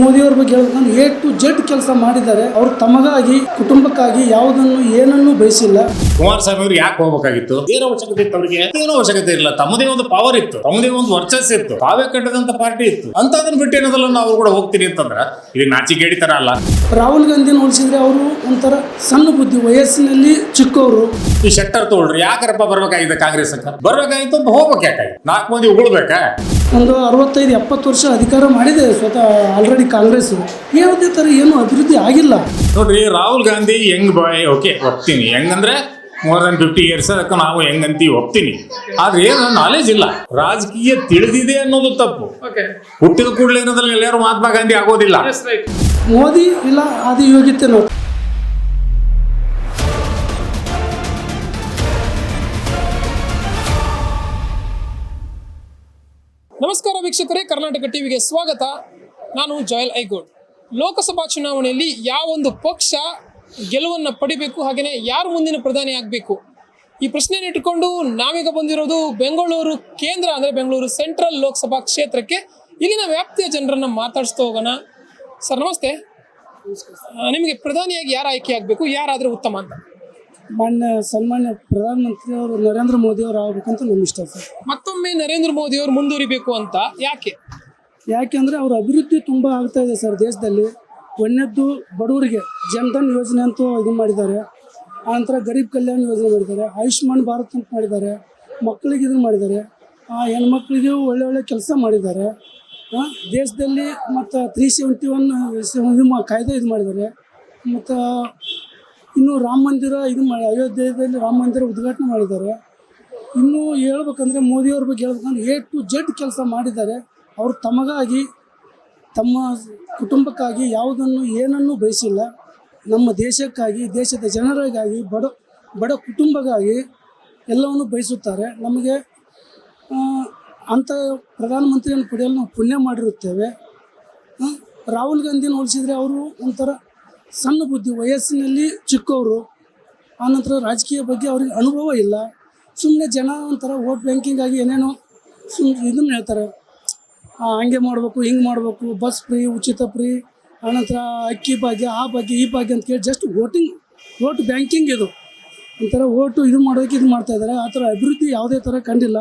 ಮೋದಿಯವರ ಬಗ್ಗೆ ಹೇಳ್ಬೇಕಂದ್ರೆ ಎ ಟು ಜೆಡ್ ಕೆಲಸ ಮಾಡಿದ್ದಾರೆ. ಅವರು ತಮಗಾಗಿ ಕುಟುಂಬಕ್ಕಾಗಿ ಯಾವುದನ್ನು ಏನನ್ನೂ ಬಯಸಿಲ್ಲ. ಕುಮಾರಸ್ವಾಮಿ ಅವರು ಯಾಕೆ ಹೋಗಬೇಕಾಗಿತ್ತು? ಏನೋ ಅವಶ್ಯಕತೆ ಇತ್ತು ಅವರಿಗೆ? ಏನೋ ಅವಶ್ಯಕತೆ ಇಲ್ಲ. ತಮ್ಮದೇ ಒಂದು ಪವರ್ ಇತ್ತು, ತಮ್ಮದೇ ಒಂದು ವರ್ಚಸ್ ಇತ್ತು, ತಾವೇ ಕಟ್ಟದಂತ ಪಾರ್ಟಿ ಇತ್ತು ಅಂತ ಅದನ್ನ ಬಿಟ್ಟು ಏನದಲ್ಲ ನಾವು ಕೂಡ ಹೋಗ್ತೀನಿ ಅಂತಂದ್ರ ಇದು ನಾಚಿಗೇಡಿ ತರ ಅಲ್ಲ. ರಾಹುಲ್ ಗಾಂಧಿನ ಹೋಲಿಸಿದ್ರೆ ಅವರು ಒಂಥರ ಸಣ್ಣ ಬುದ್ಧಿ, ವಯಸ್ಸಿನಲ್ಲಿ ಚಿಕ್ಕವರು. ಈ ಶೆಟ್ಟರ್ ತಗೊಳ್ರಿ, ಯಾಕರಪ್ಪ ಬರ್ಬೇಕಾಗಿದೆ ಕಾಂಗ್ರೆಸ್ ಅಂತ? ಬರ್ಬೇಕಾಗಿತ್ತು ಅಂತ ಹೋಗ್ಬೇಕು, ಯಾಕಾಗಿ 4 ಮಂದಿ ಉಗುಳ್ಬೇಕಾ? ಒಂದು 65-70 ವರ್ಷ ಅಧಿಕಾರ ಮಾಡಿದೆ ಸ್ವತಃ ಆಲ್ರೆಡಿ ಕಾಂಗ್ರೆಸ್. ಯಾವುದೇ ತರ ಏನು ಅಭಿವೃದ್ಧಿ ಆಗಿಲ್ಲ ನೋಡ್ರಿ. Rahul Gandhi young boy, okay ಒಪ್ತೀನಿ. ಹೆಂಗಂದ್ರೆ more than 50 years ಅದಕ್ಕೆ ನಾವು ಹೆಂಗಂತೀವಿ ಒಪ್ತೀನಿ. ಆದ್ರೆ ಏನು ನಾಲೆಜ್ ಇಲ್ಲ, ರಾಜಕೀಯ ತಿಳಿದಿದೆ ಅನ್ನೋದು ತಪ್ಪು. ಹುಟ್ಟಿದ ಕೂಡಲೇ ಏನಂದ್ರೆ ಎಲ್ಲರೂ ಮಹಾತ್ಮ ಗಾಂಧಿ ಆಗೋದಿಲ್ಲ. ಮೋದಿ ಇಲ್ಲ ಆದಿ ಯೋಗ್ಯತೆ ನೋಡಿ. ನಮಸ್ಕಾರ ವೀಕ್ಷಕರೇ, ಕರ್ನಾಟಕ ಟಿವಿಗೆ ಸ್ವಾಗತ. ನಾನು ಜೋಯಲ್ ಐಗೋಡ್. ಲೋಕಸಭಾ ಚುನಾವಣೆಯಲ್ಲಿ ಯಾವೊಂದು ಪಕ್ಷ ಗೆಲುವನ್ನು ಪಡಿಬೇಕು, ಹಾಗೆಯೇ ಯಾರು ಮುಂದಿನ ಪ್ರಧಾನಿ ಆಗಬೇಕು, ಈ ಪ್ರಶ್ನೆಯನ್ನು ಇಟ್ಟುಕೊಂಡು ನಾವೀಗ ಬಂದಿರೋದು ಬೆಂಗಳೂರು ಕೇಂದ್ರ, ಅಂದರೆ ಬೆಂಗಳೂರು ಸೆಂಟ್ರಲ್ ಲೋಕಸಭಾ ಕ್ಷೇತ್ರಕ್ಕೆ. ಇಲ್ಲಿನ ವ್ಯಾಪ್ತಿಯ ಜನರನ್ನು ಮಾತಾಡಿಸ್ತಾ ಹೋಗೋಣ. ಸರ್ ನಮಸ್ತೆ. ನಿಮಗೆ ಪ್ರಧಾನಿಯಾಗಿ ಯಾರು ಆಯ್ಕೆ ಆಗಬೇಕು, ಯಾರಾದರೆ ಉತ್ತಮ ಅಂತ? ಸನ್ಮಾನ್ಯ ಪ್ರಧಾನಮಂತ್ರಿ ಅವರು ನರೇಂದ್ರ ಮೋದಿ ಅವರು ಆಗ್ಬೇಕಂತ ನಮ್ಮ ಇಷ್ಟ ಸರ್. ಮತ್ತೊಮ್ಮೆ ನರೇಂದ್ರ ಮೋದಿ ಅವರು ಮುಂದುವರಿಬೇಕು ಅಂತ ಯಾಕೆ? ಯಾಕೆಂದರೆ ಅವ್ರ ಅಭಿವೃದ್ಧಿ ತುಂಬ ಆಗ್ತಾ ಇದೆ ಸರ್ ದೇಶದಲ್ಲಿ. ಒಂದನೇದ್ದು ಬಡವರಿಗೆ ಜನ್ಧನ್ ಯೋಜನೆ ಅಂತೂ ಇದು ಮಾಡಿದ್ದಾರೆ. ಆನಂತರ ಗರೀಬ್ ಕಲ್ಯಾಣ ಯೋಜನೆ ಮಾಡಿದ್ದಾರೆ, ಆಯುಷ್ಮಾನ್ ಭಾರತ್ ಅಂತ ಮಾಡಿದ್ದಾರೆ, ಮಕ್ಕಳಿಗೆ ಇದು ಮಾಡಿದ್ದಾರೆ, ಹೆಣ್ಮಕ್ಳಿಗೆ ಒಳ್ಳೆ ಕೆಲಸ ಮಾಡಿದ್ದಾರೆ ದೇಶದಲ್ಲಿ. ಮತ್ತು 371 ಕಾಯ್ದೆ ಇದು ಮಾಡಿದ್ದಾರೆ. ಮತ್ತು ಇನ್ನು ರಾಮ ಮಂದಿರ ಇದು ಮಾಡಿ, ಅಯೋಧ್ಯೆಯಲ್ಲಿ ರಾಮ ಮಂದಿರ ಉದ್ಘಾಟನೆ ಮಾಡಿದ್ದಾರೆ. ಇನ್ನೂ ಹೇಳ್ಬೇಕಂದ್ರೆ ಮೋದಿಯವ್ರ ಬಗ್ಗೆ ಹೇಳ್ಬೇಕಂದ್ರೆ ಎ ಟು ಜೆಡ್ ಕೆಲಸ ಮಾಡಿದ್ದಾರೆ. ಅವರು ತಮಗಾಗಿ, ತಮ್ಮ ಕುಟುಂಬಕ್ಕಾಗಿ ಯಾವುದನ್ನು ಏನನ್ನೂ ಬಯಸಿಲ್ಲ. ನಮ್ಮ ದೇಶಕ್ಕಾಗಿ, ದೇಶದ ಜನರಿಗಾಗಿ, ಬಡ ಕುಟುಂಬಕ್ಕಾಗಿ ಎಲ್ಲವನ್ನು ಬಯಸುತ್ತಾರೆ. ನಮಗೆ ಅಂಥ ಪ್ರಧಾನಮಂತ್ರಿಯನ್ನು ಪಡೆಯಲು ನಾವು ಪುಣ್ಯ ಮಾಡಿರುತ್ತೇವೆ. ರಾಹುಲ್ ಗಾಂಧಿನ ಹೋಲಿಸಿದರೆ ಅವರು ಒಂಥರ ಸಣ್ಣ ಬುದ್ಧಿ, ವಯಸ್ಸಿನಲ್ಲಿ ಚಿಕ್ಕವರು. ಆನಂತರ ರಾಜಕೀಯ ಬಗ್ಗೆ ಅವ್ರಿಗೆ ಅನುಭವ ಇಲ್ಲ. ಸುಮ್ಮನೆ ಜನ ಒಂಥರ ವೋಟ್ ಬ್ಯಾಂಕಿಂಗ್ ಆಗಿ ಏನೇನೋ ಇದನ್ನು ಹೇಳ್ತಾರೆ, ಹಂಗೆ ಮಾಡಬೇಕು, ಹಿಂಗೆ ಮಾಡಬೇಕು, ಬಸ್ ಫ್ರೀ, ಉಚಿತ ಫ್ರೀ, ಆನಂತರ ಅಕ್ಕಿ ಭಾಗ್ಯ, ಆ ಭಾಗ್ಯ, ಈ ಭಾಗ್ಯ ಅಂತ ಕೇಳಿ ಜಸ್ಟ್ ವೋಟ್ ಬ್ಯಾಂಕಿಂಗ್ ಇದು. ಒಂಥರ ಓಟು ಇದು ಮಾಡೋಕ್ಕೆ ಇದು ಮಾಡ್ತಾಯಿದ್ದಾರೆ. ಆ ಥರ ಅಭಿವೃದ್ಧಿ ಯಾವುದೇ ಥರ ಕಂಡಿಲ್ಲ.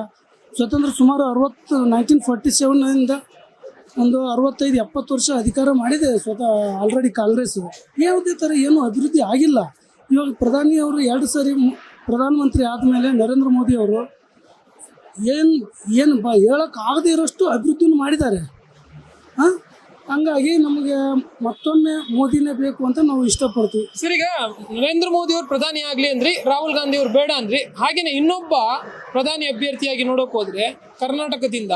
ಸ್ವತಂತ್ರ ಸುಮಾರು 1947 ಒಂದು 65-70 ವರ್ಷ ಅಧಿಕಾರ ಮಾಡಿದೆ ಸ್ವತಃ ಆಲ್ರೆಡಿ ಕಾಂಗ್ರೆಸ್. ಯಾವುದೇ ಥರ ಏನು ಅಭಿವೃದ್ಧಿ ಆಗಿಲ್ಲ. ಇವಾಗ ಪ್ರಧಾನಿಯವರು 2 ಸಾರಿ ಪ್ರಧಾನಮಂತ್ರಿ ಆದಮೇಲೆ ನರೇಂದ್ರ ಮೋದಿ ಅವರು ಏನು ಹೇಳೋಕ್ಕಾಗದೇ ಇರೋಷ್ಟು ಅಭಿವೃದ್ಧಿನೂ ಮಾಡಿದ್ದಾರೆ. ಹಂಗಾಗಿ ನಮಗೆ ಮತ್ತೊಮ್ಮೆ ಮೋದಿನೇ ಬೇಕು ಅಂತ ನಾವು ಇಷ್ಟಪಡ್ತೀವಿ. ಸರ್, ಈಗ ನರೇಂದ್ರ ಮೋದಿ ಅವರು ಪ್ರಧಾನಿ ಆಗಲಿ ಅಂದ್ರಿ, ರಾಹುಲ್ ಗಾಂಧಿ ಅವರು ಬೇಡ ಅಂದ್ರಿ. ಹಾಗೆಯೇ ಇನ್ನೊಬ್ಬ ಪ್ರಧಾನಿ ಅಭ್ಯರ್ಥಿಯಾಗಿ ನೋಡೋಕೆ ಹೋದರೆ ಕರ್ನಾಟಕದಿಂದ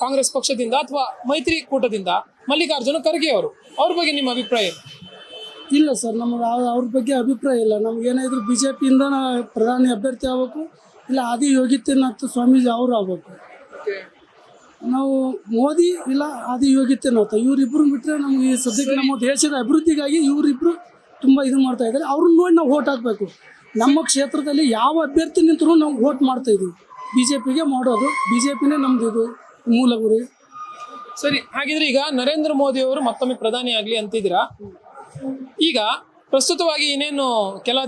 ಕಾಂಗ್ರೆಸ್ ಪಕ್ಷದಿಂದ ಅಥವಾ ಮೈತ್ರಿಕೂಟದಿಂದ ಮಲ್ಲಿಕಾರ್ಜುನ ಖರ್ಗೆ ಅವರು, ಅವ್ರ ಬಗ್ಗೆ ನಿಮ್ಮ ಅಭಿಪ್ರಾಯ? ಇಲ್ಲ ಸರ್, ನಮಗೆ ಅವ್ರ ಬಗ್ಗೆ ಅಭಿಪ್ರಾಯ ಇಲ್ಲ. ನಮಗೇನಾದರೂ BJPಯಿಂದ ಪ್ರಧಾನಿ ಅಭ್ಯರ್ಥಿ ಆಗಬೇಕು, ಇಲ್ಲ ಆದಿ ಯೋಗಿತ್ಯನಾಥ್ ಸ್ವಾಮೀಜಿ ಅವರು ಆಗಬೇಕು. ನಾವು ಮೋದಿ ಇಲ್ಲ ಆದಿ ಯೋಗಿತ್ಯನಾಥ್ ಇವರಿಬ್ಬರು ಬಿಟ್ಟರೆ ನಮಗೆ ಈ ಸದ್ಯಕ್ಕೆ ನಮ್ಮ ದೇಶದ ಅಭಿವೃದ್ಧಿಗಾಗಿ ಇವರಿಬ್ಬರು ತುಂಬ ಇದು ಮಾಡ್ತಾ ಇದ್ದಾರೆ. ಅವ್ರನ್ನ ನೋಡಿ ನಾವು ವೋಟ್ ಹಾಕಬೇಕು. ನಮ್ಮ ಕ್ಷೇತ್ರದಲ್ಲಿ ಯಾವ ಅಭ್ಯರ್ಥಿ ನಿಂತರೂ ನಾವು ವೋಟ್ ಮಾಡ್ತಾಯಿದ್ದೀವಿ. BJPಗೆ ಮಾಡೋದು, BJPನೇ ನಮ್ದು ಇದು ಮೂಲ ಗುರಿ. ಸರಿ, ಹಾಗಿದ್ರೆ ಈಗ ನರೇಂದ್ರ ಮೋದಿ ಅವರು ಮತ್ತೊಮ್ಮೆ ಪ್ರಧಾನಿ ಆಗಲಿ ಅಂತಿದ್ದೀರಾ. ಈಗ ಪ್ರಸ್ತುತವಾಗಿ ಇನ್ನೇನು ಕೆಲ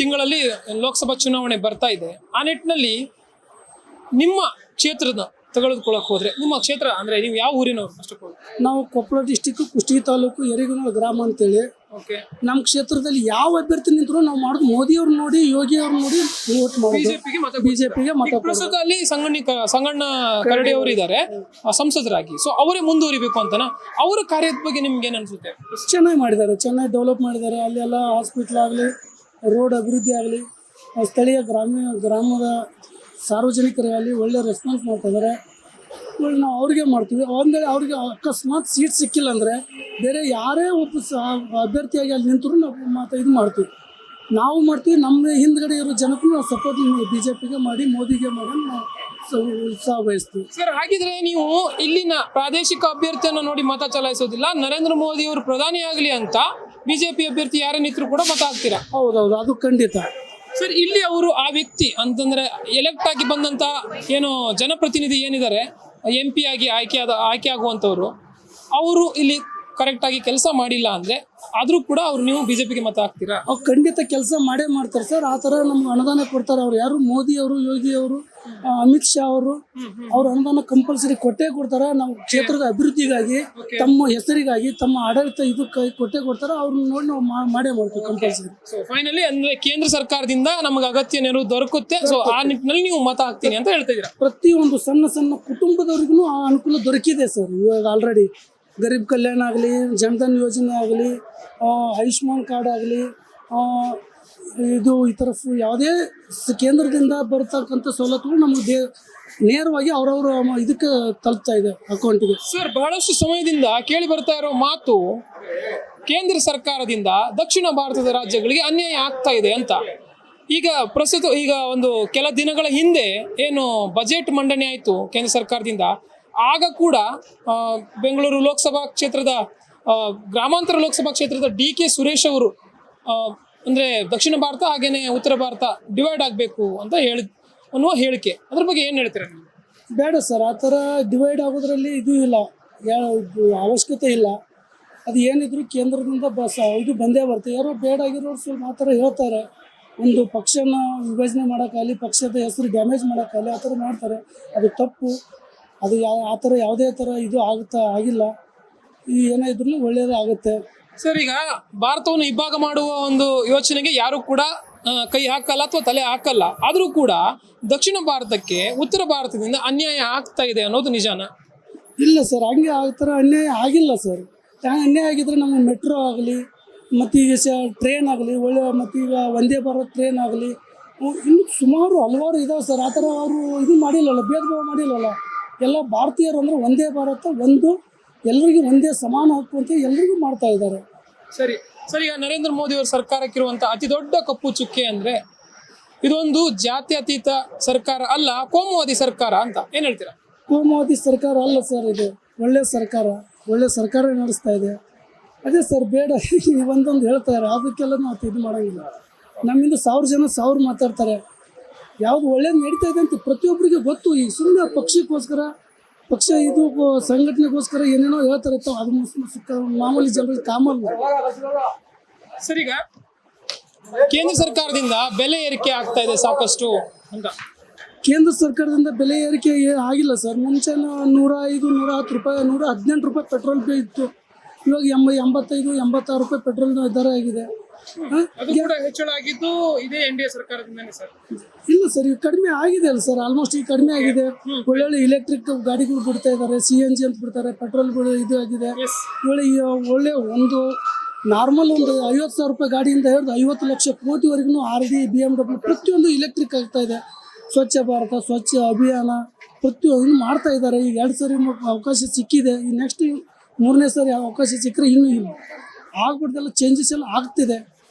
ತಿಂಗಳಲ್ಲಿ ಲೋಕಸಭಾ ಚುನಾವಣೆ ಬರ್ತಾ ಇದೆ. ಆ ನಿಟ್ಟಿನಲ್ಲಿ ನಿಮ್ಮ ಕ್ಷೇತ್ರದ ತೆಗೆದುಕೊಳ್ಳಕ್ಕೆ ಹೋದ್ರೆ, ನಿಮ್ಮ ಕ್ಷೇತ್ರ ಅಂದ್ರೆ ನೀವು ಯಾವ ಊರಿನವರು? ನಾವು ಕೊಪ್ಪಳ ಡಿಸ್ಟಿಕ್ ಕುಷ್ಟಗಿ ತಾಲೂಕು ಯರಿಗುಂದಲ ಗ್ರಾಮ ಅಂತೇಳಿ. ನಮ್ಮ ಕ್ಷೇತ್ರದಲ್ಲಿ ಯಾವ ಅಭ್ಯರ್ಥಿ ನಿಂತರೂ ನಾವು ಮಾಡೋದು ಮೋದಿಯವ್ರು ನೋಡಿ, ಯೋಗಿ ಅವ್ರು ನೋಡಿ ವೋಟ್ ಮಾಡೋದು, ಬಿಜೆಪಿಗೆ ಮತ. ಪ್ರಸ್ತುತ ಅಲ್ಲಿ ಸಂಗಣ್ಣ ಕರಡಿ ಅವರು ಇದ್ದಾರೆ ಸಂಸದರಾಗಿ. ಸೊ ಅವರೇ ಮುಂದುವರಿಬೇಕು ಅಂತನ, ಅವರ ಕಾರ್ಯದ ಬಗ್ಗೆ ನಿಮ್ಗೆ ಏನ್ ಅನ್ಸುತ್ತೆ? ಚೆನ್ನಾಗಿ ಮಾಡಿದ್ದಾರೆ, ಚೆನ್ನಾಗಿ ಡೆವಲಪ್ ಮಾಡಿದ್ದಾರೆ. ಅಲ್ಲೆಲ್ಲ ಹಾಸ್ಪಿಟ್ಲ್ ಆಗಲಿ, ರೋಡ್ ಅಭಿವೃದ್ಧಿ ಆಗಲಿ, ಸ್ಥಳೀಯ ಗ್ರಾಮದ ಸಾರ್ವಜನಿಕರಾಗಲಿ ಒಳ್ಳೆ ರೆಸ್ಪಾನ್ಸ್ ಮಾಡ್ತಾ ಇದ್ದಾರೆ. ನಾವು ಅವ್ರಿಗೆ ಮಾಡ್ತೀವಿ. ಒಂದೇ ಅವ್ರಿಗೆ ಅಕಸ್ಮಾತ್ ಸೀಟ್ ಸಿಕ್ಕಿಲ್ಲ ಅಂದರೆ ಬೇರೆ ಯಾರೇ ಒಬ್ಬ ಅಭ್ಯರ್ಥಿಯಾಗಿ ಅಲ್ಲಿ ನಿಂತರೂ ನಾವು ಇದು ಮಾಡ್ತೀವಿ. ನಾವು ಮಾಡ್ತೀವಿ, ನಮ್ಮ ಹಿಂದ್ಗಡೆ ಇರೋ ಜನಕ್ಕೂ ನಾವು ಸಪೋರ್ಟ್ BJPಗೆ ಮಾಡಿ, ಮೋದಿಗೆ ಮಾಡಿ ನಾವು ಉತ್ಸಾಹ ಬಯಸ್ತೀವಿ. ಸರ್, ಹಾಗಿದ್ರೆ ನೀವು ಇಲ್ಲಿನ ಪ್ರಾದೇಶಿಕ ಅಭ್ಯರ್ಥಿಯನ್ನು ನೋಡಿ ಮತ ಚಲಾಯಿಸೋದಿಲ್ಲ, ನರೇಂದ್ರ ಮೋದಿ ಅವರು ಪ್ರಧಾನಿ ಆಗಲಿ ಅಂತ BJP ಅಭ್ಯರ್ಥಿ ಯಾರೇ ನಿಂತರೂ ಕೂಡ ಮತ ಹಾಕ್ತೀರಾ? ಹೌದೌದು, ಅದು ಖಂಡಿತ. ಸರ್, ಇಲ್ಲಿ ಅವರು ಆ ವ್ಯಕ್ತಿ ಅಂತಂದ್ರೆ ಎಲೆಕ್ಟ್ ಆಗಿ ಬಂದಂತ ಏನು ಜನಪ್ರತಿನಿಧಿ ಏನಿದ್ದಾರೆ, MP ಆಗಿ ಆಯ್ಕೆ ಆಗುವಂಥವ್ರು, ಅವರು ಇಲ್ಲಿ ಕರೆಕ್ಟ್ ಆಗಿ ಕೆಲಸ ಮಾಡಿಲ್ಲ ಅಂದ್ರೆ ಆದ್ರೂ ಕೂಡ ಅವ್ರು ನೀವು ಬಿಜೆಪಿಗೆ ಮತ ಹಾಕ್ತೀರಾ? ಅವ್ರು ಖಂಡಿತ ಕೆಲಸ ಮಾಡೇ ಮಾಡ್ತಾರೆ ಸರ್. ಆ ಥರ ನಮ್ಗೆ ಅನುದಾನ ಕೊಡ್ತಾರೆ. ಅವ್ರು ಯಾರು ಮೋದಿ ಅವರು, ಯೋಗಿ ಅವರು, ಅಮಿತ್ ಶಾ ಅವರು, ಅವ್ರ ಅನುದಾನ ಕಂಪಲ್ಸರಿ ಕೊಟ್ಟೇ ಕೊಡ್ತಾರೆ. ನಾವು ಕ್ಷೇತ್ರದ ಅಭಿವೃದ್ಧಿಗಾಗಿ, ತಮ್ಮ ಹೆಸರಿಗಾಗಿ, ತಮ್ಮ ಆಡಳಿತ ಇದಕ್ಕೆ ಕೊಟ್ಟೇ ಕೊಡ್ತಾರೆ. ಅವ್ರನ್ನ ನೋಡಿ ನಾವು ಮಾಡೇ ಮಾಡ್ತೀವಿ ಕಂಪಲ್ಸರಿ. ಸೊ ಫೈನಲಿ ಅಂದ್ರೆ ಕೇಂದ್ರ ಸರ್ಕಾರದಿಂದ ನಮಗೆ ಅಗತ್ಯ ನೆರವು ದೊರಕುತ್ತೆ. ಸೊ ಆ ನಿಟ್ಟಿನಲ್ಲಿ ನೀವು ಮತ ಹಾಕ್ತೀನಿ ಅಂತ ಹೇಳ್ತಾ ಇದ್ದೀರಾ? ಪ್ರತಿಯೊಂದು ಸಣ್ಣ ಸಣ್ಣ ಕುಟುಂಬದವ್ರಿಗೂ ಆ ಅನುಕೂಲ ದೊರಕಿದೆ ಸರ್. ಇವಾಗ ಆಲ್ರೆಡಿ ಗರೀಬ್ ಕಲ್ಯಾಣ ಆಗಲಿ, ಜನ್ಧನ್ ಯೋಜನೆ ಆಗಲಿ, ಆಯುಷ್ಮಾನ್ ಕಾರ್ಡ್ ಆಗಲಿ, ಇದು ಈ ಥರ ಯಾವುದೇ ಕೇಂದ್ರದಿಂದ ಬರ್ತಕ್ಕಂಥ ಸವಲತ್ತುಗಳು ನಮಗೆ ನೇರವಾಗಿ ಅವ್ರವ್ರ ಇದಕ್ಕೆ ತಲುಪ್ತಾ ಇದೆ ಅಕೌಂಟಿಗೆ. ಸರ್, ಬಹಳಷ್ಟು ಸಮಯದಿಂದ ಕೇಳಿ ಬರ್ತಾ ಇರೋ ಮಾತು ಕೇಂದ್ರ ಸರ್ಕಾರದಿಂದ ದಕ್ಷಿಣ ಭಾರತದ ರಾಜ್ಯಗಳಿಗೆ ಅನ್ಯಾಯ ಆಗ್ತಾ ಇದೆ ಅಂತ. ಈಗ ಒಂದು ಕೆಲ ದಿನಗಳ ಹಿಂದೆ ಏನು ಬಜೆಟ್ ಮಂಡನೆ ಆಯಿತು ಕೇಂದ್ರ ಸರ್ಕಾರದಿಂದ, ಆಗ ಕೂಡ ಬೆಂಗಳೂರು ಲೋಕಸಭಾ ಕ್ಷೇತ್ರದ ಗ್ರಾಮಾಂತರ ಲೋಕಸಭಾ ಕ್ಷೇತ್ರದ DK ಸುರೇಶ್ ಅವರು ಅಂದರೆ ದಕ್ಷಿಣ ಭಾರತ ಹಾಗೇನೆ ಉತ್ತರ ಭಾರತ ಡಿವೈಡ್ ಆಗಬೇಕು ಅಂತ ಅನ್ನುವ ಹೇಳಿಕೆ, ಅದ್ರ ಬಗ್ಗೆ ಏನು ಹೇಳ್ತೀರಾ ನೀವು? ಬೇಡ ಸರ್, ಆ ಥರ ಡಿವೈಡ್ ಆಗೋದ್ರಲ್ಲಿ ಇದು ಇಲ್ಲ, ಅವಶ್ಯಕತೆ ಇಲ್ಲ. ಅದು ಏನಿದ್ರು ಕೇಂದ್ರದಿಂದ ಇದು ಬಂದೇ ಬರ್ತದೆ. ಯಾರೋ ಬೇಡ ಆಗಿರೋರು ಸ್ವಲ್ಪ ಆ ಥರ ಹೇಳ್ತಾರೆ. ಒಂದು ಪಕ್ಷನ ವಿಭಜನೆ ಮಾಡೋಕ್ಕಾಗಲಿ, ಪಕ್ಷದ ಹೆಸರು ಡ್ಯಾಮೇಜ್ ಮಾಡೋಕ್ಕಾಗಲಿ ಆ ಥರ ಮಾಡ್ತಾರೆ. ಅದು ತಪ್ಪು. ಅದು ಆ ಥರ ಯಾವುದೇ ಥರ ಇದು ಆಗಿಲ್ಲ. ಈ ಏನೇ ಇದ್ರೂ ಒಳ್ಳೆಯದೇ ಆಗುತ್ತೆ. ಸರ್, ಈಗ ಭಾರತವನ್ನು ಇಬ್ಬಾಗ ಮಾಡುವ ಒಂದು ಯೋಚನೆಗೆ ಯಾರು ಕೂಡ ಕೈ ಹಾಕಲ್ಲ ಅಥವಾ ತಲೆ ಹಾಕಲ್ಲ. ಆದರೂ ಕೂಡ ದಕ್ಷಿಣ ಭಾರತಕ್ಕೆ ಉತ್ತರ ಭಾರತದಿಂದ ಅನ್ಯಾಯ ಆಗ್ತಾ ಇದೆ ಅನ್ನೋದು ನಿಜಾನ? ಇಲ್ಲ ಸರ್, ಹಂಗೆ ಆ ಥರ ಅನ್ಯಾಯ ಆಗಿಲ್ಲ ಸರ್. ಅನ್ಯಾಯ ಆಗಿದ್ರೆ ನಮ್ಮ ಮೆಟ್ರೋ ಆಗಲಿ, ಮತ್ತೀಗ ಟ್ರೈನ್ ಆಗಲಿ, ಮತ್ತೀಗ ವಂದೇ ಭಾರತ್ ಟ್ರೈನ್ ಆಗಲಿ, ಇನ್ನು ಸುಮಾರು ಹಲವಾರು ಇದಾವೆ ಸರ್. ಆ ಥರ ಅವರು ಇದು ಮಾಡಿಲ್ಲಲ್ಲ, ಭೇದ ಭಾವ ಮಾಡಿಲ್ಲಲ್ಲ. ಎಲ್ಲ ಭಾರತೀಯರು ಅಂದರೆ ಒಂದೇ ಭಾರತ, ಎಲ್ಲರಿಗೂ ಒಂದೇ ಸಮಾನ ಹಕ್ಕು ಅಂತ ಎಲ್ಲರಿಗೂ ಮಾಡ್ತಾ ಇದ್ದಾರೆ. ಸರಿ, ಈಗ ನರೇಂದ್ರ ಮೋದಿ ಅವರ ಸರ್ಕಾರಕ್ಕಿರುವಂಥ ಅತಿ ದೊಡ್ಡ ಕಪ್ಪು ಚುಕ್ಕೆ ಅಂದರೆ ಇದೊಂದು ಜಾತ್ಯತೀತ ಸರ್ಕಾರ ಅಲ್ಲ, ಕೋಮುವಾದಿ ಸರ್ಕಾರ ಅಂತ ಏನು ಹೇಳ್ತೀರಾ? ಕೋಮುವಾದಿ ಸರ್ಕಾರ ಅಲ್ಲ ಸರ್, ಇದು ಒಳ್ಳೆ ಸರ್ಕಾರ ನಡೆಸ್ತಾ ಇದೆ. ಅದೇ ಸರ್, ಬೇಡ ಒಂದೊಂದು ಹೇಳ್ತಾರೆ, ಅದಕ್ಕೆಲ್ಲ ನಾವು ಇದು ಮಾಡೋಂಗಿಲ್ಲ. ನಮ್ಮಿಂದ 1000 ಜನ 1000 ಮಾತಾಡ್ತಾರೆ. ಯಾವುದು ಒಳ್ಳೇದು ನಡೀತಾ ಇದೆ ಅಂತ ಪ್ರತಿಯೊಬ್ಬರಿಗೆ ಗೊತ್ತು. ಈಗ ಸುಮ್ಮನೆ ಪಕ್ಷಕ್ಕೋಸ್ಕರ, ಪಕ್ಷ ಇದು ಸಂಘಟನೆಗೋಸ್ಕರ ಏನೇನೋ ಹೇಳ್ತಾರೆ. ಅದು ಮಾಮೂಲಿ ಜನರಿಗೆ ಕಾಮನ್. ಸರ್, ಈಗ ಕೇಂದ್ರ ಸರ್ಕಾರದಿಂದ ಬೆಲೆ ಏರಿಕೆ ಆಗ್ತಾ ಇದೆ ಸಾಕಷ್ಟು ಅಂತ. ಕೇಂದ್ರ ಸರ್ಕಾರದಿಂದ ಬೆಲೆ ಏರಿಕೆ ಆಗಿಲ್ಲ ಸರ್. ಮುಂಚೆ 105, 110 ರೂಪಾಯಿ, 118 ರೂಪಾಯಿ ಪೆಟ್ರೋಲ್ ಇತ್ತು. ಇವಾಗ 85-86 ರೂಪಾಯಿ ಪೆಟ್ರೋಲ್ ದರ ಆಗಿದೆ. ಅದು ಕೂಡ ಹೆಚ್ಚಳ ಆಗಿದ್ದು ಇದೇ NDA ಸರ್ಕಾರದಿಂದನೇ ಸರ್? ಇಲ್ಲ ಸರ್, ಈಗ ಕಡಿಮೆ ಆಗಿದೆ ಅಲ್ಲ ಸರ್. ಆಲ್ಮೋಸ್ಟ್ ಈಗ ಕಡಿಮೆ ಆಗಿದೆ. ಒಳ್ಳೊಳ್ಳೆ ಇಲೆಕ್ಟ್ರಿಕ್ ಗಾಡಿಗಳು ಬಿಡ್ತಾ ಇದ್ದಾರೆ, CNG ಅಂತ ಬಿಡ್ತಾರೆ, ಪೆಟ್ರೋಲ್ಗಳು ಇದು ಆಗಿದೆ. ಒಳ್ಳೆ ಒಂದು ನಾರ್ಮಲ್ ಒಂದು 50,000 ರೂಪಾಯಿ ಗಾಡಿಯಿಂದ ಹಿಡಿದು 50 ಲಕ್ಷ ಕೋಟಿವರೆಗೂ RD, BMW ಪ್ರತಿಯೊಂದು ಇಲೆಕ್ಟ್ರಿಕ್ ಆಗ್ತಾ ಇದೆ. ಸ್ವಚ್ಛ ಭಾರತ, ಸ್ವಚ್ಛ ಅಭಿಯಾನ ಪ್ರತಿಯೊಂದು ಮಾಡ್ತಾ ಇದ್ದಾರೆ. ಈಗ 2 ಸರಿ ಅವಕಾಶ ಸಿಕ್ಕಿದೆ. ಈ ನೆಕ್ಸ್ಟ್ 3ನೇ ಸರಿ ಅವಕಾಶ ಸಿಕ್ಕರೆ ಇನ್ನೂ ಆಗ್ಬಿಡ್ದೆಲ್ಲ ಚೇಂಜಸ್ ಎಲ್ಲ ಆಗ್ತಿದೆ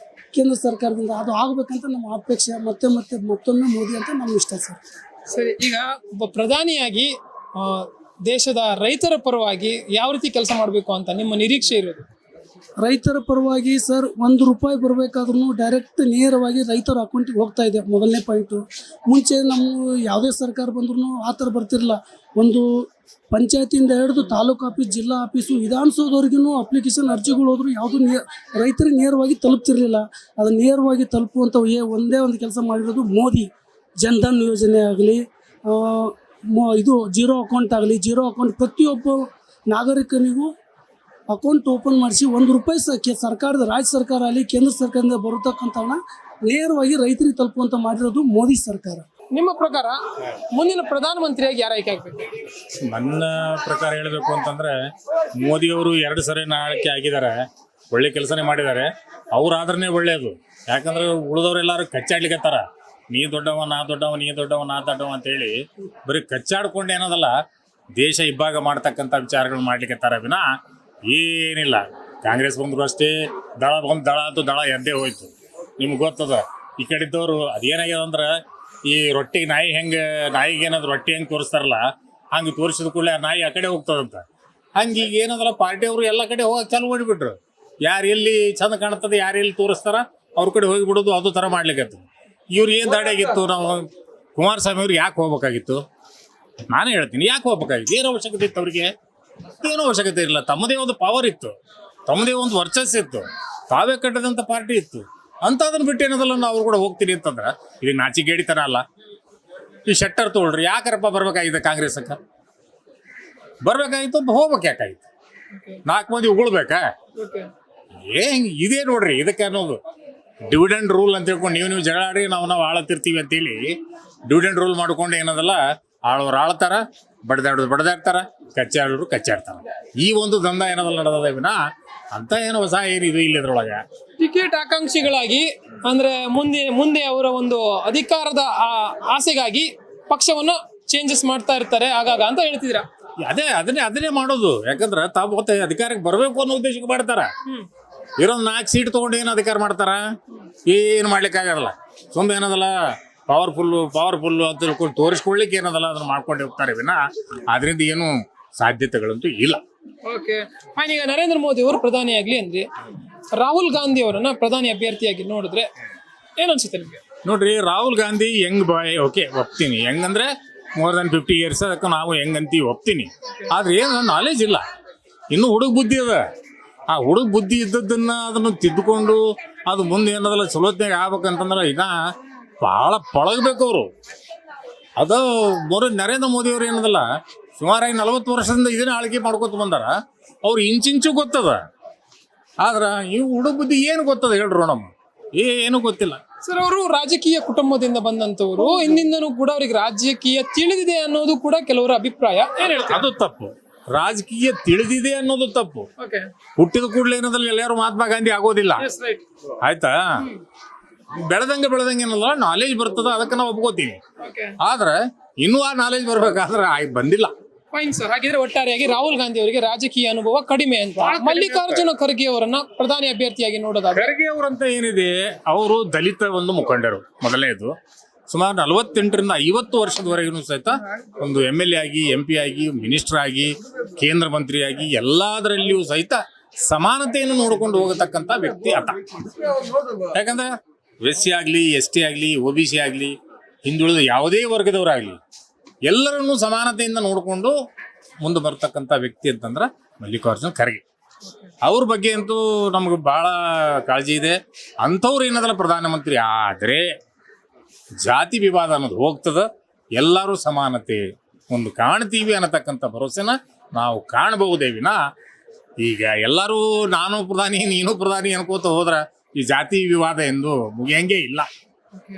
ಕೇಂದ್ರ ಸರ್ಕಾರದಿಂದ. ಅದು ಆಗ್ಬೇಕಂತ ನಮ್ಮ ಅಪೇಕ್ಷೆ. ಮತ್ತೊಮ್ಮೆ ಮೋದಿ ಅಂತ ನಮ್ಮ ಇಷ್ಟ ಸರ್. ಸರಿ, ಈಗ ಒಬ್ಬ ಪ್ರಧಾನಿಯಾಗಿ ದೇಶದ ರೈತರ ಪರವಾಗಿ ಯಾವ ರೀತಿ ಕೆಲಸ ಮಾಡಬೇಕು ಅಂತ ನಿಮ್ಮ ನಿರೀಕ್ಷೆ ಇರೋದು? ರೈತರ ಪರವಾಗಿ ಸರ್, 1 ರೂಪಾಯಿ ಬರಬೇಕಾದ್ರೂ ಡೈರೆಕ್ಟ್ ನೇರವಾಗಿ ರೈತರ ಅಕೌಂಟಿಗೆ ಹೋಗ್ತಾ ಇದೆ. ಮೊದಲನೇ ಪಾಯಿಂಟು. ಮುಂಚೆ ನಮ್ಮ ಯಾವುದೇ ಸರ್ಕಾರ ಬಂದ್ರೂ ಆ ಥರ ಬರ್ತಿರಲಿಲ್ಲ. ಒಂದು ಪಂಚಾಯತಿಯಿಂದ ಹಿಡಿದು ತಾಲೂಕು ಆಫೀಸ್, ಜಿಲ್ಲಾ ಆಫೀಸು, ವಿಧಾನಸೌಧವರೆಗೂ ಅಪ್ಲಿಕೇಶನ್ ಅರ್ಜಿಗಳು ಹೋದ್ರು ಯಾವುದು ರೈತರಿಗೆ ನೇರವಾಗಿ ತಲುಪ್ತಿರ್ಲಿಲ್ಲ. ಅದು ನೇರವಾಗಿ ತಲುಪುವಂಥ ಒಂದೇ ಒಂದು ಕೆಲಸ ಮಾಡಿರೋದು ಮೋದಿ. ಜನ್ಧನ್ ಯೋಜನೆ ಆಗಲಿ, ಇದು ಜೀರೋ ಅಕೌಂಟ್ ಆಗಲಿ, ಜೀರೋ ಅಕೌಂಟ್ ಪ್ರತಿಯೊಬ್ಬ ನಾಗರಿಕನಿಗೂ ಅಕೌಂಟ್ ಓಪನ್ ಮಾಡಿಸಿ 1 ರೂಪಾಯಿ ಸರ್ಕಾರದ, ರಾಜ್ಯ ಸರ್ಕಾರ ಆಗಲಿ ಕೇಂದ್ರ ಸರ್ಕಾರದಿಂದ ಬರತಕ್ಕಂಥ ಹಣ ನೇರವಾಗಿ ರೈತರಿಗೆ ತಲುಪುವಂತ ಮಾಡಿರೋದು ಮೋದಿ ಸರ್ಕಾರ. ನಿಮ್ಮ ಪ್ರಕಾರ ಮುಂದಿನ ಪ್ರಧಾನಮಂತ್ರಿಯಾಗಿ ಯಾರು ಆಯ್ಕೆ ಆಗಬೇಕು? ನನ್ನ ಪ್ರಕಾರ ಹೇಳಬೇಕು ಅಂತಂದರೆ, ಮೋದಿಯವರು 2 ಸರಿ ಆಯ್ಕೆ ಆಗಿದ್ದಾರೆ, ಒಳ್ಳೆ ಕೆಲಸನೇ ಮಾಡಿದ್ದಾರೆ. ಅವರಾದ್ರೇ ಒಳ್ಳೆಯದು. ಯಾಕಂದರೆ ಉಳಿದವರೆಲ್ಲರೂ ಕಚ್ಚಾಡ್ಲಿಕ್ಕತ್ತಾರ. ನೀ ದೊಡ್ಡವ, ನಾ ದೊಡ್ಡವ, ನೀ ದೊಡ್ಡವ, ನಾ ದೊಡ್ಡವ ಅಂತೇಳಿ ಬರೀ ಕಚ್ಚಾಡ್ಕೊಂಡು ಏನದಲ್ಲ, ದೇಶ ಇಬ್ಬಾಗ ಮಾಡ್ತಕ್ಕಂಥ ವಿಚಾರಗಳು ಮಾಡ್ಲಿಕ್ಕತ್ತಾರ. ವಿನ ಏನಿಲ್ಲ. ಕಾಂಗ್ರೆಸ್ ಬಂದ್ರು ಅಷ್ಟೇ, ದಳ ಬಂದು ದಳ ಅಂತೂ ದಳ ಎದ್ದೇ ಹೋಯ್ತು. ನಿಮ್ಗೆ ಗೊತ್ತದ. ಈ ಕಡಿದ್ದವರು ಅದೇನಾಗ್ಯದ ಅಂದ್ರೆ, ಈ ರೊಟ್ಟಿಗೆ ನಾಯಿಗೆ ಏನಾದ್ರು ರೊಟ್ಟಿ ಹೆಂಗೆ ತೋರಿಸ್ತಾರಲ್ಲ, ಹಂಗೆ ತೋರಿಸಿದ ಕೂಡಲೇ ಆ ನಾಯಿ ಆ ಕಡೆ ಹೋಗ್ತದಂತ. ಹಂಗೆ ಈಗ ಏನದಲ್ಲ, ಪಾರ್ಟಿಯವರು ಎಲ್ಲ ಕಡೆ ಹೋಗಕ್ಕೆ ಚಾಲು ಮಾಡಿಬಿಟ್ರು. ಯಾರು ಎಲ್ಲಿ ಚಂದ ಕಾಣ್ತದೆ, ಯಾರು ಎಲ್ಲಿ ತೋರಿಸ್ತಾರ ಅವ್ರ ಕಡೆ ಹೋಗಿಬಿಡೋದು, ಅದು ಥರ ಮಾಡ್ಲಿಕ್ಕತ್ತು. ಇವ್ರು ಏನು ದಾಡಿಯಾಗಿತ್ತು? ನಾವು ಕುಮಾರಸ್ವಾಮಿ ಅವ್ರಿಗೆ ಯಾಕೆ ಹೋಗ್ಬೇಕಾಗಿತ್ತು? ನಾನೇ ಹೇಳ್ತೀನಿ, ಯಾಕೆ ಹೋಗ್ಬೇಕಾಗಿತ್ತು? ಏನು ಅವಶ್ಯಕತೆ ಇತ್ತು ಅವ್ರಿಗೆ? ಏನೂ ಅವಶ್ಯಕತೆ ಇರಲಿಲ್ಲ. ತಮ್ಮದೇ ಒಂದು ಪವರ್ ಇತ್ತು, ತಮ್ಮದೇ ಒಂದು ವರ್ಚಸ್ಸಿತ್ತು, ತಾವೇ ಕಟ್ಟದಂಥ ಪಾರ್ಟಿ ಇತ್ತು ಅಂತ ಅದನ್ನ ಬಿಟ್ಟು ಏನದಲ್ಲ ನಾವು ಕೂಡ ಹೋಗ್ತೀನಿ ಅಂತಂದ್ರೆ ಇದು ನಾಚಿಗೇಡಿತನ ಅಲ್ಲ. ಈ ಶೆಟ್ಟರ್ ತೊಗೊಳ್ರಿ, ಯಾಕರಪ್ಪ ಬರ್ಬೇಕಾಗಿದೆ ಕಾಂಗ್ರೆಸ್ಗೆ? ಬರ್ಬೇಕಾಗಿತ್ತು, ಹೋಗ್ಬೇಕು ಯಾಕಾಗಿತ್ತು? 4 ಮಂದಿ ಉಗುಳ್ಬೇಕಾ? ಇದೇ ನೋಡ್ರಿ ಇದಕ್ಕೆ ಅನ್ನೋದು ಡಿವಿಡೆಂಡ್ ರೂಲ್ ಅಂತ ಹೇಳ್ಕೊಂಡು ನೀವು ಜಗಳ ಆಡಿ ನಾವು ಆಳತಿರ್ತೀವಿ ಅಂತೇಳಿ ಡಿವಿಡೆಂಡ್ ರೂಲ್ ಮಾಡ್ಕೊಂಡು ಏನದಲ್ಲ ಆಳವ್ರು ಆಳ್ತಾರ, ಬಡ್ದಾಡ್ತಾರ, ಕಚ್ಚಾಡ್ತಾರ. ಈ ಒಂದು ದಂಧ ಏನದಲ್ಲ ನಡೆದ ವಿನ ಅಂತ ಏನೋ ಹೊಸ ಏನಿದು ಇಲ್ಲ ಇದ್ರೊಳಗೆ. ಟಿಕೆಟ್ ಆಕಾಂಕ್ಷಿಗಳಾಗಿ ಅಂದ್ರೆ ಮುಂದೆ ಅವರ ಒಂದು ಅಧಿಕಾರದ ಆಸೆಗಾಗಿ ಪಕ್ಷವನ್ನು ಚೇಂಜಸ್ ಮಾಡ್ತಾ ಇರ್ತಾರೆ ಆಗಾಗ ಅಂತ ಹೇಳ್ತಿದ್ರ. ಅದನ್ನೇ ಮಾಡೋದು. ಯಾಕಂದ್ರೆ ತಾವು ಮತ್ತೆ ಅಧಿಕಾರಕ್ಕೆ ಬರಬೇಕು ಅನ್ನೋ ಉದ್ದೇಶಕ್ಕೆ ಮಾಡ್ತಾರ. ಇರೋದು 4 ಸೀಟ್ ತಗೊಂಡು ಏನು ಅಧಿಕಾರ ಮಾಡ್ತಾರ? ಏನು ಮಾಡ್ಲಿಕ್ಕಾಗಲ್ಲ. ಸುಮ್ಮನೆ ಏನದಲ್ಲ ಪವರ್ಫುಲ್ಲು ಅಂತ ತಿಳ್ಕೊಂಡು ತೋರಿಸ್ಕೊಳ್ಲಿಕ್ಕೆ ಏನದಲ್ಲ ಅದನ್ನ ಮಾಡ್ಕೊಂಡು ಹೋಗ್ತಾರೆ ವಿನ ಅದರಿಂದ ಏನು ಸಾಧ್ಯತೆಗಳಂತೂ ಇಲ್ಲ. Okay fine. ಈಗ ನರೇಂದ್ರ ಮೋದಿ ಅವರು ಪ್ರಧಾನಿ ಆಗ್ಲಿ ಅಂದ್ರೆ ರಾಹುಲ್ ಗಾಂಧಿ ಅವರನ್ನ ಪ್ರಧಾನಿ ಅಭ್ಯರ್ಥಿಯಾಗಿ ನೋಡಿದ್ರೆ ಏನ್ ಅನ್ಸುತ್ತೆ ನಿಮ್ಗೆ? ನೋಡ್ರಿ, Rahul Gandhi young boy, okay ಒಪ್ತೀನಿ. ಯಂಗ್ ಅಂದ್ರೆ more than 50 years ಅದಕ್ಕೆ ನಾವು ಹೆಂಗ್ ಅಂತೀವಿ ಒಪ್ತೀನಿ. ಆದ್ರೆ ಏನು ನಾಲೆಜ್ ಇಲ್ಲ, ಇನ್ನೂ ಹುಡುಗ ಬುದ್ಧಿ ಅದ. ಆ ಹುಡುಗ ಬುದ್ಧಿ ಇದ್ದದನ್ನ ಅದನ್ನು ತಿದ್ದುಕೊಂಡು ಅದು ಮುಂದೆ ಏನದಲ್ಲ ಚಲೋತ್ನಾಗ ಆಗ್ಬೇಕಂತಂದ್ರೆ ಇನ್ನ ಭಾಳ ಪಳಗಬೇಕು ಅವರು. ಅದು ನರೇಂದ್ರ ಮೋದಿ ಅವ್ರು ಏನದಲ್ಲ ಸುಮಾರಾಗಿ 40 ವರ್ಷದಿಂದ ಇದನ್ನ ಆಳ್ಕೆ ಮಾಡ್ಕೊತ ಬಂದಾರ. ಅವ್ರು ಇಂಚಿಂಚು ಗೊತ್ತದ. ಆದ್ರೆ ಈ ಹುಡುಗ ಬುದ್ಧಿ ಏನು ಗೊತ್ತದ ಹೇಳ್ರು ನಮ್ಮ? ಏನು ಗೊತ್ತಿಲ್ಲ. ಸರ್, ಅವರು ರಾಜಕೀಯ ಕುಟುಂಬದಿಂದ ಬಂದಂತವರು, ಹಿಂದಿಂದನೂ ಕೂಡ ಅವ್ರಿಗೆ ರಾಜಕೀಯ ತಿಳಿದಿದೆ ಅನ್ನೋದು ಕೂಡ ಕೆಲವರ ಅಭಿಪ್ರಾಯ. ಅದು ತಪ್ಪು. ರಾಜಕೀಯ ತಿಳಿದಿದೆ ಅನ್ನೋದು ತಪ್ಪು. ಹುಟ್ಟಿದ ಕೂಡಲೇ ಏನದಲ್ಲ ಎಲ್ಲಾರು ಮಹಾತ್ಮ ಗಾಂಧಿ ಆಗೋದಿಲ್ಲ, ಆಯ್ತಾ? ಬೆಳೆದಂಗೆ ಏನಲ್ಲ ನಾಲೆಜ್ ಬರ್ತದ, ಅದಕ್ಕೆ ನಾವು ಒಪ್ಕೋತೀವಿ. ಆದ್ರೆ ಇನ್ನೂ ಆ ನಾಲೆಜ್ ಬರ್ಬೇಕಾದ್ರೆ ಬಂದಿಲ್ಲ. Fine sir. ಹಾಗಿದ್ರೆ ಒಟ್ಟಾರೆಯಾಗಿ ರಾಹುಲ್ ಗಾಂಧಿ ಅವರಿಗೆ ರಾಜಕೀಯ ಅನುಭವ ಕಡಿಮೆ ಅಂತ, ಮಲ್ಲಿಕಾರ್ಜುನ ಖರ್ಗೆ ಅವರನ್ನ ಪ್ರಧಾನಿ ಅಭ್ಯರ್ಥಿಯಾಗಿ ನೋಡೋದಾದ್ರೆ? ಖರ್ಗೆ ಅವರಂತ ಏನಿದೆ, ಅವರು ದಲಿತ ಒಂದು ಮುಖಂಡರು. ಮೊದಲನೇದು ಸುಮಾರು 48ರಿಂದ 50 ವರ್ಷದವರೆಗೂ ಸಹಿತ ಒಂದು MLA ಆಗಿ, MP ಆಗಿ, ಮಿನಿಸ್ಟರ್ ಆಗಿ, ಕೇಂದ್ರ ಮಂತ್ರಿಯಾಗಿ ಎಲ್ಲದರಲ್ಲಿಯೂ ಸಹಿತ ಸಮಾನತೆಯನ್ನು ನೋಡಿಕೊಂಡು ಹೋಗತಕ್ಕಂಥ ವ್ಯಕ್ತಿ ಆತ. ಯಾಕಂದ್ರೆ SC ಆಗಲಿ, ST ಆಗಲಿ, OBC ಆಗಲಿ, ಹಿಂದುಳಿದ ಯಾವುದೇ ವರ್ಗದವರಾಗಲಿ ಎಲ್ಲರನ್ನೂ ಸಮಾನತೆಯಿಂದ ನೋಡಿಕೊಂಡು ಮುಂದೆ ಬರ್ತಕ್ಕಂಥ ವ್ಯಕ್ತಿ ಅಂತಂದ್ರೆ ಮಲ್ಲಿಕಾರ್ಜುನ ಖರ್ಗೆ. ಅವ್ರ ಬಗ್ಗೆ ಅಂತೂ ನಮ್ಗೆ ಭಾಳ ಕಾಳಜಿ ಇದೆ. ಅಂಥವ್ರು ಏನದಲ್ಲ ಪ್ರಧಾನಮಂತ್ರಿ ಆದರೆ ಜಾತಿ ವಿವಾದ ಅನ್ನೋದು ಹೋಗ್ತದ, ಎಲ್ಲರೂ ಸಮಾನತೆ ಒಂದು ಕಾಣ್ತೀವಿ ಅನ್ನತಕ್ಕಂಥ ಭರವಸೆನ ನಾವು ಕಾಣಬಹುದೇ ವಿನ ಈಗ ಎಲ್ಲರೂ ನಾನು ಪ್ರಧಾನಿ ನೀನು ಪ್ರಧಾನಿ ಅನ್ಕೋತ ಹೋದ್ರೆ ಈ ಜಾತಿ ವಿವಾದ ಎಂದು ಮುಗಿಯಂಗೆ ಇಲ್ಲ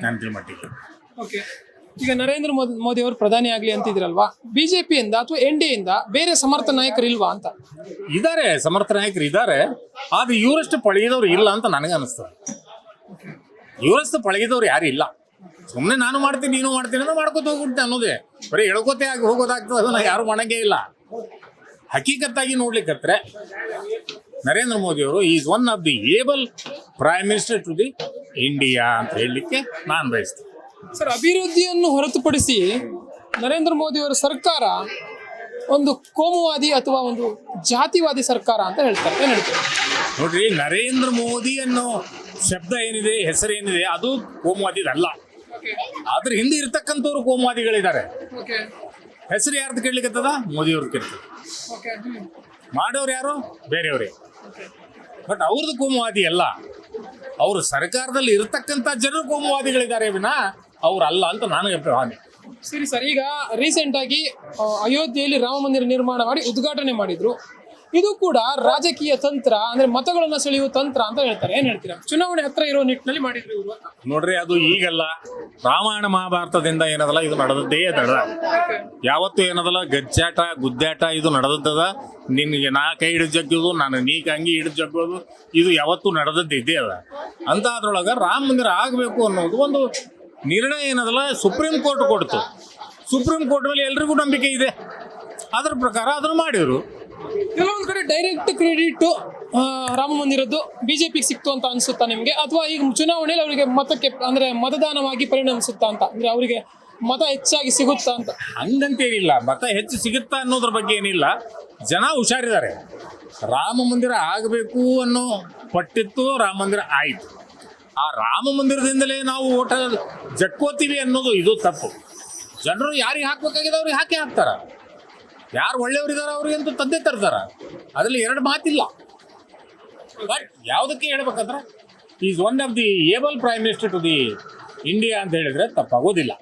ನನ್ನ ಮಟ್ಟಿಗೆ. ಈಗ ನರೇಂದ್ರ ಮೋದಿ ಅವರು ಪ್ರಧಾನಿ ಆಗ್ಲಿ ಅಂತಿದ್ರಲ್ವಾ, ಬಿಜೆಪಿಯಿಂದ ಅಥವಾ NDA ಇಂದ ಬೇರೆ ಸಮರ್ಥ ನಾಯಕರು ಇಲ್ವಾ ಅಂತ? ಇದಾರೆ, ಸಮರ್ಥ ನಾಯಕರು ಇದ್ದಾರೆ. ಆದ್ರೆ ಇವರಷ್ಟು ಪಳಗಿದವ್ರು ಇಲ್ಲ ಅಂತ ನನಗೆ ಅನಿಸ್ತದೆ. ಇವರಷ್ಟು ಪಳಗಿದವ್ರು ಯಾರು ಇಲ್ಲ. ಸುಮ್ಮನೆ ನಾನು ಮಾಡ್ತೀನಿ ನೀನು ಮಾಡ್ತೀನಿ ಅಂದ್ರೆ ಮಾಡ್ಕೋತ ಹೋಗ್ಬಿಡ್ತೆ ಅನ್ನೋದೇ, ಬರೀ ಎಳ್ಕೋತೆ ಆಗಿ ಹೋಗೋದಾಗ್ತದೆ. ಅದನ್ನ ಯಾರು ಮಾಡಂಗೇ ಇಲ್ಲ. ಹಕೀಕತ್ತಾಗಿ ನೋಡ್ಲಿಕ್ಕತ್ರೆ ನರೇಂದ್ರ ಮೋದಿ ಅವರು is one of the able prime minister to the India ಅಂತ ಹೇಳಲಿಕ್ಕೆ ನಾನು ಬಯಸ್ತೀನಿ. ಸರ್, ಅಭಿವೃದ್ಧಿಯನ್ನು ಹೊರತುಪಡಿಸಿ ನರೇಂದ್ರ ಮೋದಿ ಅವರ ಸರ್ಕಾರ ಒಂದು ಕೋಮುವಾದಿ ಅಥವಾ ಒಂದು ಜಾತಿವಾದಿ ಸರ್ಕಾರ ಅಂತ ಹೇಳ್ತಾರೆ. ಏನ್ ಹೇಳ್ತಾರೆ? ನೋಡ್ರಿ, ನರೇಂದ್ರ ಮೋದಿ ಅನ್ನೋ ಶಬ್ದ ಏನಿದೆ, ಹೆಸರೇನಿದೆ, ಅದು ಕೋಮುವಾದಿದಲ್ಲ. ಅದ್ರ ಹಿಂದೆ ಇರ್ತಕ್ಕಂಥವ್ರು ಕೋಮುವಾದಿಗಳಿದ್ದಾರೆ. ಹೆಸರು ಯಾರ್ದು ಕೇಳಲಿಕ್ಕತ್ತದ? ಮೋದಿ ಅವ್ರದ್ದು ಕೇಳ್ತದೆ. ಮಾಡೋರು ಯಾರು? ಬೇರೆಯವ್ರೆ. ಬಟ್ ಅವ್ರದ್ದು ಕೋಮುವಾದಿ ಅಲ್ಲ. ಅವರು ಸರ್ಕಾರದಲ್ಲಿ ಇರತಕ್ಕಂಥ ಜನರು ಕೋಮುವಾದಿಗಳಿದ್ದಾರೆ ವಿನ ಅವ್ರಲ್ಲ ಅಂತ ನನಗೆ ಭಾವನೆ. ಸರಿ ಸರ್, ಈಗ ರೀಸೆಂಟ್ ಆಗಿ ಅಯೋಧ್ಯೆಯಲ್ಲಿ ರಾಮ ಮಂದಿರ ನಿರ್ಮಾಣ ಮಾಡಿ ಉದ್ಘಾಟನೆ ಮಾಡಿದ್ರು. ಇದು ಕೂಡ ರಾಜಕೀಯ ತಂತ್ರ, ಅಂದ್ರೆ ಮತಗಳನ್ನ ಸೆಳೆಯುವ ತಂತ್ರ ಅಂತ ಹೇಳ್ತಾರೆ. ಏನ್ ಹೇಳ್ತೀರಾ? ಚುನಾವಣೆ ಹತ್ರ ಇರೋ ನಿಟ್ಟಿನಲ್ಲಿ ಮಾಡಿದ್ರು ಇವರು. ನೋಡ್ರಿ, ಅದು ಈಗಲ್ಲ, ರಾಮಾಯಣ ಮಹಾಭಾರತದಿಂದ ಏನದಲ್ಲ ಇದು ನಡೆದದ್ದೇ ಅದ. ಯಾವತ್ತು ಏನದಲ್ಲ ಗಜ್ಜಾಟ ಗುದ್ದಾಟ ಇದು ನಡೆದದ. ನಿನ್ಗೆ ನಾ ಕೈ ಹಿಡಿದು ಜಗ್ಗೋದು, ನಾನು ನೀ ಕಂಗಿ ಹಿಡಿದು ಜಗ್ಗೋದು, ಇದು ಯಾವತ್ತೂ ನಡೆದದ್ದೇ ಅದ. ಅಂತ ಅದ್ರೊಳಗ ರಾಮ ಮಂದಿರ ಆಗಬೇಕು ಅನ್ನೋದು ಒಂದು ನಿರ್ಣಯ ಏನದಲ್ಲ ಸುಪ್ರೀಂ ಕೋರ್ಟ್ ಕೊಡ್ತು. ಸುಪ್ರೀಂ ಕೋರ್ಟ್ ಮೇಲೆ ಎಲ್ರಿಗೂ ನಂಬಿಕೆ ಇದೆ. ಅದ್ರ ಪ್ರಕಾರ ಅದನ್ನು ಮಾಡಿದ್ರು. ಕೆಲವೊಂದು ಕಡೆ ಡೈರೆಕ್ಟ್ ಕ್ರೆಡಿಟ್ ರಾಮ ಮಂದಿರದ್ದು ಬಿಜೆಪಿಗೆ ಸಿಕ್ತು ಅಂತ ಅನ್ಸುತ್ತಾ ನಿಮ್ಗೆ? ಅಥವಾ ಈಗ ಚುನಾವಣೆಯಲ್ಲಿ ಅವರಿಗೆ ಮತಕ್ಕೆ ಅಂದ್ರೆ ಮತದಾನವಾಗಿ ಪರಿಣಮಿಸುತ್ತಾ ಅಂತ, ಅಂದ್ರೆ ಅವರಿಗೆ ಮತ ಹೆಚ್ಚಾಗಿ ಸಿಗುತ್ತಾ ಅಂತ? ಹಂಗಂತೇನಿಲ್ಲ, ಮತ ಹೆಚ್ಚು ಸಿಗುತ್ತಾ ಅನ್ನೋದ್ರ ಬಗ್ಗೆ ಏನಿಲ್ಲ. ಜನ ಹುಷಾರಿದ್ದಾರೆ. ರಾಮ ಮಂದಿರ ಆಗಬೇಕು ಅನ್ನೋ ಪಟ್ಟಿತ್ತು, ರಾಮ ಮಂದಿರ ಆಯಿತು. ಆ ರಾಮ ಮಂದಿರದಿಂದಲೇ ನಾವು ಓಟ ಜಟ್ಕೋತೀವಿ ಅನ್ನೋದು ಇದು ತಪ್ಪು. ಜನರು ಯಾರಿಗೆ ಹಾಕ್ಬೇಕಾಗಿದೆ ಅವ್ರಿಗೆ ಹಾಕಿ ಹಾಕ್ತಾರ. ಯಾರು ಒಳ್ಳೆಯವರಿದಾರ ಅವ್ರಿಗಂತೂ ತಂದೆ ತರ್ತಾರ, ಅದರಲ್ಲಿ ಎರಡು ಮಾತಿಲ್ಲ. ಬಟ್ ಯಾವುದಕ್ಕೆ ಹೇಳ್ಬೇಕಂದ್ರೆ is one of the able prime minister to the India ಅಂತ ಹೇಳಿದ್ರೆ ತಪ್ಪಾಗೋದಿಲ್ಲ.